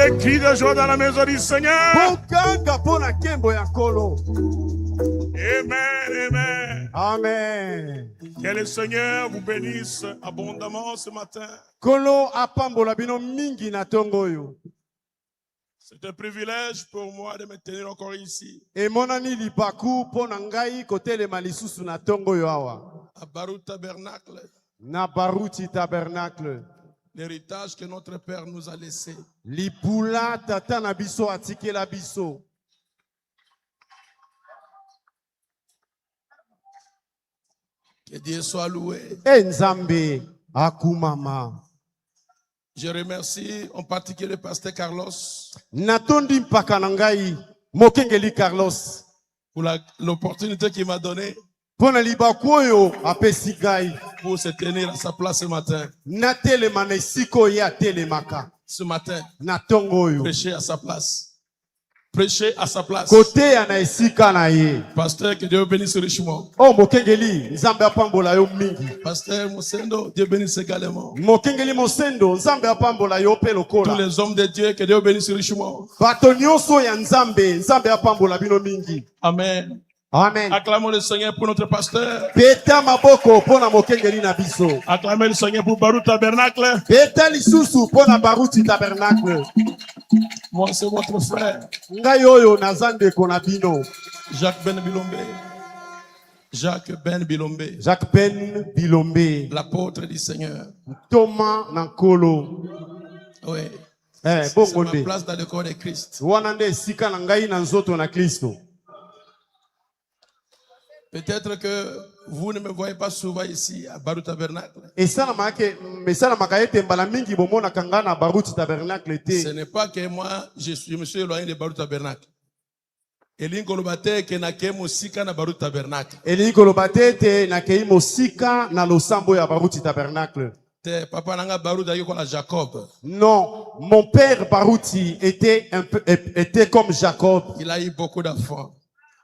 les cris de joie dans la maison du Seigneur. Amen, amen. Amen. Que le Seigneur vous bénisse abondamment ce matin. C'est un privilège pour moi de me tenir encore ici. À Baruch Tabernacle. Na Baruti Tabernacle. L'héritage que notre Père nous a laissé. Lipula tata na biso atike la biso. Que Dieu soit loué. Nzambe akumama. Je remercie en particulier le pasteur Carlos. Natondi mpaka na ngai mokengeli Carlos Pour l'opportunité qu'il m'a donnée. Pour se tenir à sa place ce matin. Ce matin. Prêcher à sa place. Prêcher à sa place. Pasteur, que Dieu bénisse richement. Pasteur Mosendo, Dieu bénisse également. Tous les hommes de Dieu, que Dieu bénisse richement. Amen. Amen. Acclamons le Seigneur pour notre pasteur. Acclamons le Seigneur pour Baruch Tabernacle. Moi, c'est votre frère. Jacques Ben Bilombe. Jacques Ben Bilombe. Jacques Ben Bilombe. L'apôtre du Seigneur. Thomas Nankolo. Oui. C'est ma place dans le corps de Christ. Peut-être que vous ne me voyez pas souvent ici à Baruch Tabernacle. Ce n'est pas que moi, je me suis éloigné de Baruch Tabernacle. Eli Golobate ke na ke musika na Baruch Tabernacle. Eli Golobate te na ke musika na losambo ya Baruch Tabernacle. Te papa nanga Baruch ayo kola Jacob. Non, mon père Baruti était comme Jacob. Il a eu beaucoup d'enfants.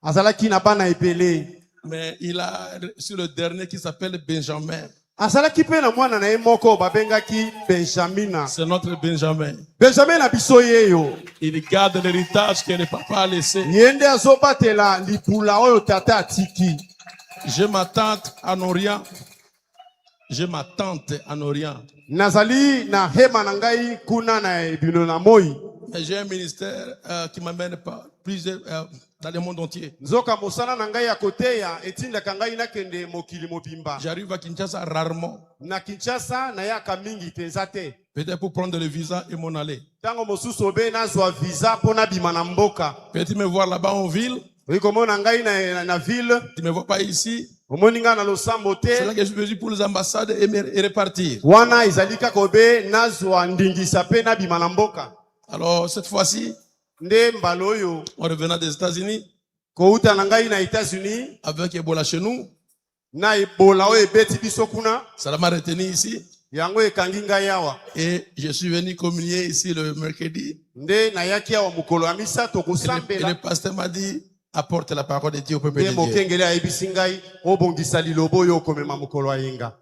Azalaki na bana epele. Mais il a sur le dernier qui s'appelle Benjamin. Azalaki pe na mwana na ye moko babengaki Benjamina. C'est notre Benjamin. Benjamin na biso yeyo. Il garde l'héritage que le papa a laissé. Yende azobatela lipula oyo tata atiki. J'ai ma tante en Orient. J'ai ma tante en Orient. Nazali na hema na ngai kuna na ebino na moi. J'ai un ministère qui m'amène pas plusieurs dans le monde entier. J'arrive à Kinshasa rarement. Peut-être pour prendre le visa et m'en aller. Peut-être me voir là-bas en ville. Tu ne me vois pas ici. C'est là que je suis pour les ambassades et repartir. Alors cette fois-ci, en revenant des États-Unis, avec Ebola chez nous, ça m'a retenu ici. Et je suis venu communier ici le mercredi. Et le pasteur m'a dit, apporte la parole de Dieu au peuple de Dieu.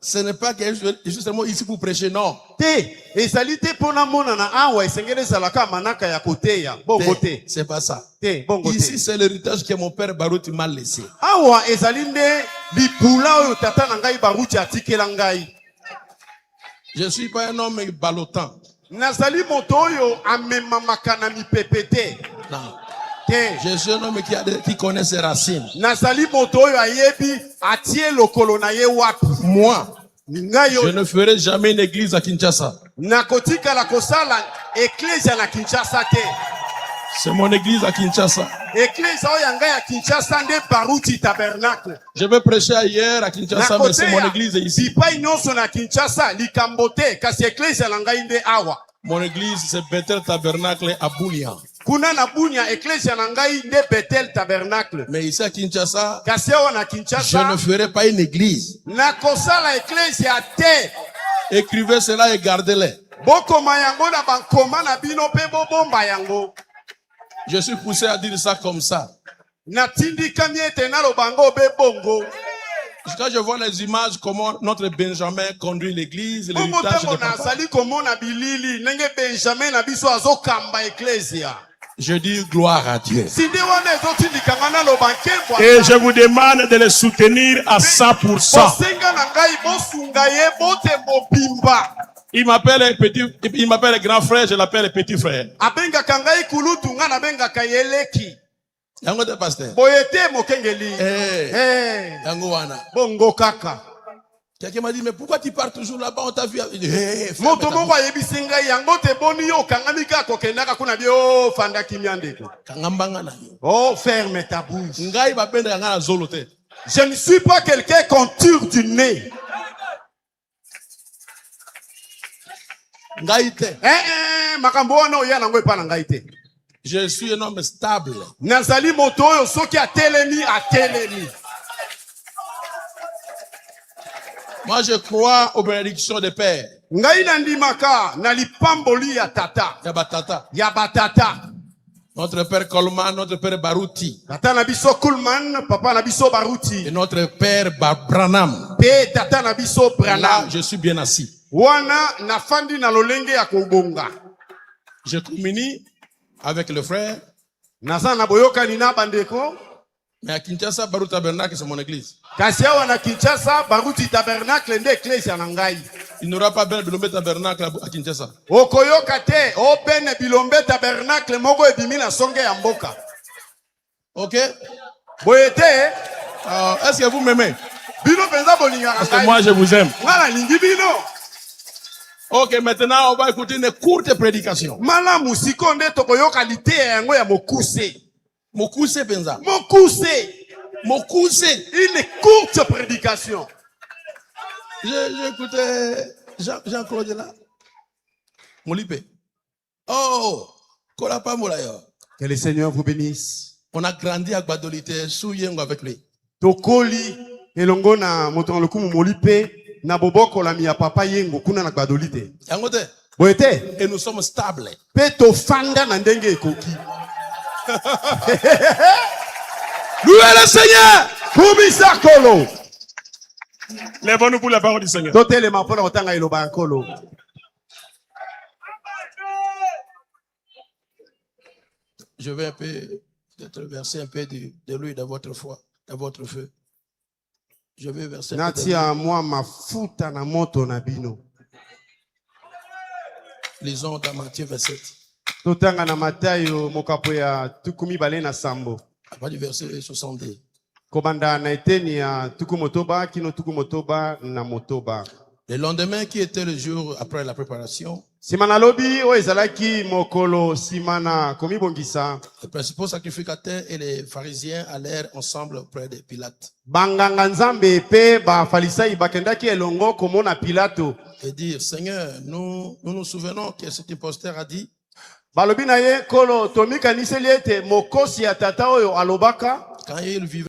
Ce n'est pas que je suis justement ici pour prêcher, non. C'est pas ça. Ici, c'est l'héritage que mon père Baruti m'a laissé. Je ne suis pas un homme balotant. Non. Je suis un homme qui connaît ses racines. Moi, je ne ferai jamais une église à Kinshasa. C'est mon église à Kinshasa. Je vais prêcher ailleurs à Kinshasa, mais c'est mon église ici. Mon église, c'est Bethel Tabernacle à Bunia. Mais ici à Kinshasa, je ne ferai pas une église. Écrivez cela et gardez-les. Je suis poussé à dire ça comme ça. Quand je vois les images, comment notre Benjamin conduit l'église, l'héritage de papa, je dis gloire à Dieu. Et je vous demande de les soutenir à 100%. Il m'appelle grand frère, je l'appelle petit frère. Yango de pasteur. Bongo kaka. Quelqu'un m'a dit, mais pourquoi tu pars toujours là-bas? On t'a vu. Oh, ferme ta bouche. Je ne suis pas quelqu'un qu'on tire du nez. Je suis un homme stable. Nazali moto soki a telemi. Moi, je crois aux bénédictions des pères. Yabatata. Notre père Coleman, notre père Baruti. Tata nabiso Coleman, papa nabiso Baruti. Et notre père Branham. Tata nabiso Branham. Là, je suis bien assis. Wana nafandi na lolenge ya kobonga. Je communie avec le frère. Nazana boyoka nina bandeko. Mais à Kinshasa, Baruti Tabernacle, c'est mon église. Kasia wana Kinshasa, Baruti Tabernacle, nde église nangai. Il n'aura pas Ben Bilombe Tabernacle à Kinshasa. Okoyoka te, o Ben Bilombe Tabernacle, moko ebimi na songe ya mboka. Ok? Boyete. Est-ce que vous m'aimez? Bino penza bolinga. Parce que moi je vous aime. Ngala lingi bino. Ok, maintenant on va écouter une courte prédication. Mala musiko nde tokoyoka lite yango ya mokuse. Mokuse penza. Mokuse. Une courte prédication. J'ai écouté Jean-Claude là. Molipe. Oh, Kolapa Moulayo. Que le Seigneur vous bénisse. On a grandi à Gbadolite, Souyengo avec lui. Tokoli, elongo na moton lokumu Molipe, na boboko la miya papa yengo kuna na Gbadolite. Yangote. Boyete. Et nous sommes stables. Peto fanda na ndenge ekoki. Louez le Seigneur. Kubisa kolo. Lèvons-nous pour la parole du Seigneur. Je vais un peu peut-être verser un peu de l'huile dans votre foi, dans votre feu. Je vais verser un peu de l'huile. Lisons dans Matthieu 27. À partir du verset 62. Le lendemain qui était le jour après la préparation, les principaux sacrificateurs et les pharisiens allèrent ensemble auprès de Pilate. Et dirent, Seigneur, nous souvenons que cet imposteur a dit, quand il vivait